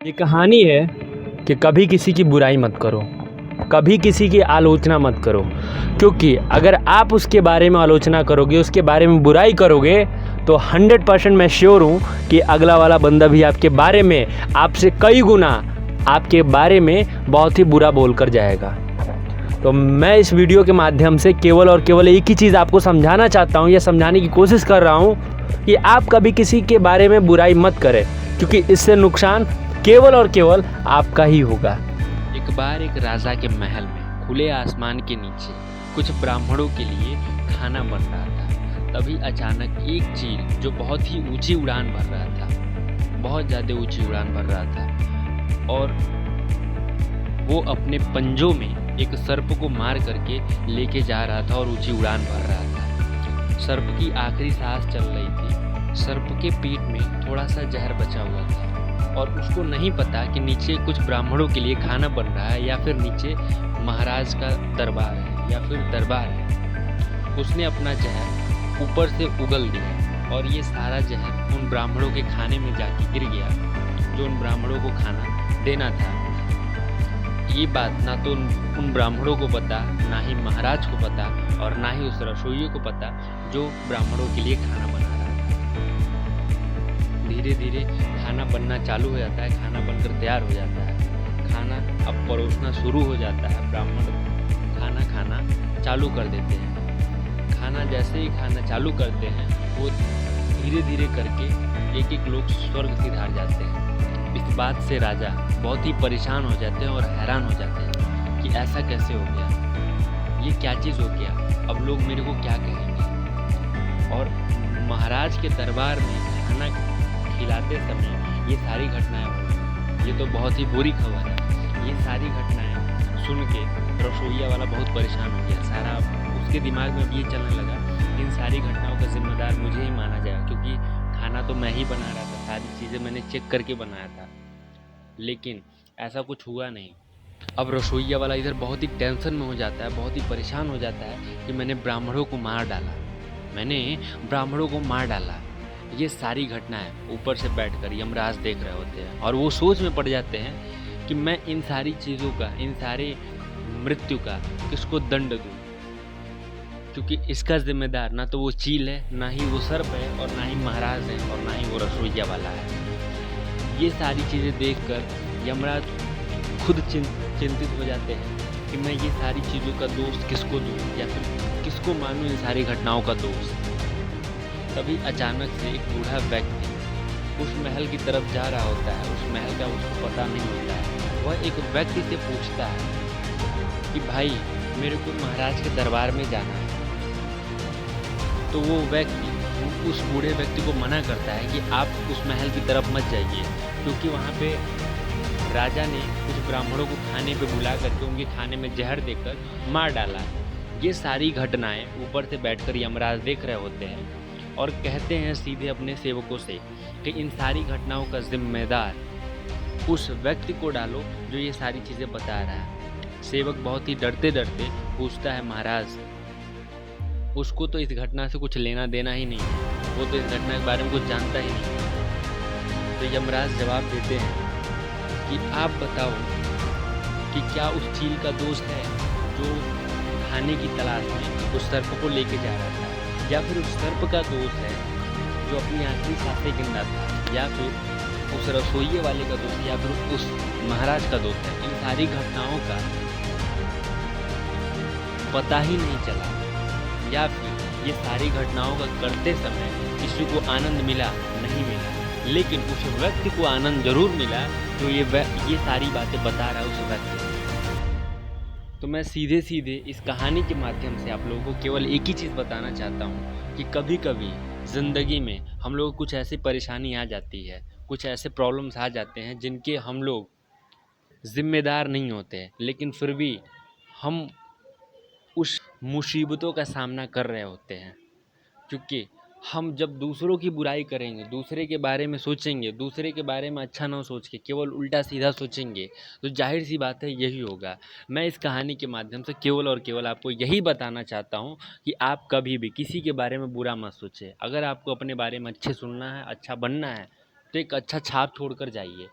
ये कहानी है कि कभी किसी की बुराई मत करो, कभी किसी की आलोचना मत करो, क्योंकि अगर आप उसके बारे में आलोचना करोगे, उसके बारे में बुराई करोगे तो 100% मैं श्योर हूँ कि अगला वाला बंदा भी आपके बारे में आपसे कई गुना आपके बारे में बहुत ही बुरा बोल कर जाएगा। तो मैं इस वीडियो के माध्यम से केवल और केवल एक ही चीज़ आपको समझाना चाहता हूँ या समझाने की कोशिश कर रहा हूँ कि आप कभी किसी के बारे में बुराई मत करें, क्योंकि इससे नुकसान केवल और केवल आपका ही होगा। एक बार एक राजा के महल में खुले आसमान के नीचे कुछ ब्राह्मणों के लिए खाना बन रहा था। तभी अचानक एक चील जो बहुत ही ऊंची उड़ान भर रहा था, बहुत ज़्यादा ऊंची उड़ान भर रहा था, और वो अपने पंजों में एक सर्प को मार करके लेके जा रहा था और ऊंची उड़ान भर रहा था। सर्प की आखिरी सांस चल रही थी। सर्प के पेट में थोड़ा सा जहर बचा हुआ था और उसको नहीं पता कि नीचे कुछ ब्राह्मणों के लिए खाना बन रहा है या फिर नीचे महाराज का दरबार है या फिर दरबार है। उसने अपना जहर ऊपर से उगल दिया और ये सारा जहर उन ब्राह्मणों के खाने में जाके गिर गया जो उन ब्राह्मणों को खाना देना था। ये बात ना तो उन ब्राह्मणों को पता, ना ही महाराज को पता और ना ही उस रसोइये को पता जो ब्राह्मणों के लिए खाना बना रहा था। धीरे धीरे खाना बनना चालू हो जाता है, खाना बनकर तैयार हो जाता है। खाना अब परोसना शुरू हो जाता है। ब्राह्मण खाना चालू कर देते हैं। खाना जैसे ही खाना चालू करते हैं वो धीरे धीरे करके एक एक लोग स्वर्ग सिधार जाते हैं। इस बात से राजा बहुत ही परेशान हो जाते हैं और हैरान हो जाते हैं कि ऐसा कैसे हो गया, ये क्या चीज़ हो गया, अब लोग मेरे को क्या कहेंगे। और महाराज के दरबार में खाना खिलाते समय ये सारी घटनाएं हुई। ये तो बहुत ही बुरी खबर है। ये सारी घटनाएं सुन के रसोइया वाला बहुत परेशान हो गया। सारा उसके दिमाग में भी ये चलने लगा, इन सारी घटनाओं का जिम्मेदार मुझे ही माना जाएगा, क्योंकि खाना तो मैं ही बना रहा था, सारी चीज़ें मैंने चेक करके बनाया था। लेकिन ऐसा कुछ हुआ नहीं। अब रसोइया वाला इधर बहुत ही टेंशन में हो जाता है, बहुत ही परेशान हो जाता है कि मैंने ब्राह्मणों को मार डाला। ये सारी घटनाएं ऊपर से बैठकर यमराज देख रहे होते हैं और वो सोच में पड़ जाते हैं कि मैं इन सारी चीज़ों का, इन सारे मृत्यु का किसको दंड दूँ, क्योंकि इसका जिम्मेदार ना तो वो चील है, ना ही वो सर्प है और ना ही महाराज है और ना ही वो रसोइया वाला है। ये सारी चीज़ें देखकर यमराज खुद चिंतित हो जाते हैं कि मैं ये सारी चीज़ों का दोष किसको दूँ या फिर किसको मानूँ इन सारी घटनाओं का दोष। तभी अचानक से एक बूढ़ा व्यक्ति उस महल की तरफ जा रहा होता है। उस महल का उसको पता नहीं होता है। वह एक व्यक्ति से पूछता है कि भाई मेरे को महाराज के दरबार में जाना है। तो वो व्यक्ति उस बूढ़े व्यक्ति को मना करता है कि आप उस महल की तरफ मत जाइए, क्योंकि वहाँ पे राजा ने कुछ ब्राह्मणों को खाने पे बुला करके उनके खाने में जहर देकर मार डाला है। ये सारी घटनाएं ऊपर से बैठकर यमराज देख रहे होते हैं और कहते हैं सीधे अपने सेवकों से कि इन सारी घटनाओं का जिम्मेदार उस व्यक्ति को डालो जो ये सारी चीज़ें बता रहा है। सेवक बहुत ही डरते डरते पूछता है, महाराज उसको तो इस घटना से कुछ लेना देना ही नहीं है, वो तो इस घटना के बारे में कुछ जानता ही नहीं। तो यमराज जवाब देते हैं कि आप बताओ कि क्या उस चील का दोस्त है जो खाने की तलाश में उस सर्प को लेके जा रहा था, या फिर उस सर्प का दोस्त है जो अपनी आखिरी सांसें गिन रहा था, या फिर उस रसोइये वाले का दोस्त, या फिर उस महाराज का दोस्त है। इन सारी घटनाओं का पता ही नहीं चला, या फिर ये सारी घटनाओं का करते समय किसी को आनंद मिला नहीं मिला, लेकिन उस व्यक्ति को आनंद जरूर मिला जो ये सारी बातें बता रहा है उस व्यक्ति। तो मैं सीधे सीधे इस कहानी के माध्यम से आप लोगों को केवल एक ही चीज़ बताना चाहता हूँ कि कभी कभी ज़िंदगी में हम लोग कुछ ऐसी परेशानी आ जाती है, कुछ ऐसे प्रॉब्लम्स आ जाते हैं जिनके हम लोग जिम्मेदार नहीं होते, लेकिन फिर भी हम उस मुसीबतों का सामना कर रहे होते हैं। क्योंकि हम जब दूसरों की बुराई करेंगे, दूसरे के बारे में सोचेंगे, दूसरे के बारे में अच्छा ना सोच के केवल उल्टा सीधा सोचेंगे, तो जाहिर सी बात है यही होगा। मैं इस कहानी के माध्यम से केवल और केवल आपको यही बताना चाहता हूँ कि आप कभी भी किसी के बारे में बुरा मत सोचें। अगर आपको अपने बारे में अच्छे सुनना है, अच्छा बनना है, तो एक अच्छा छाप छोड़ कर जाइए।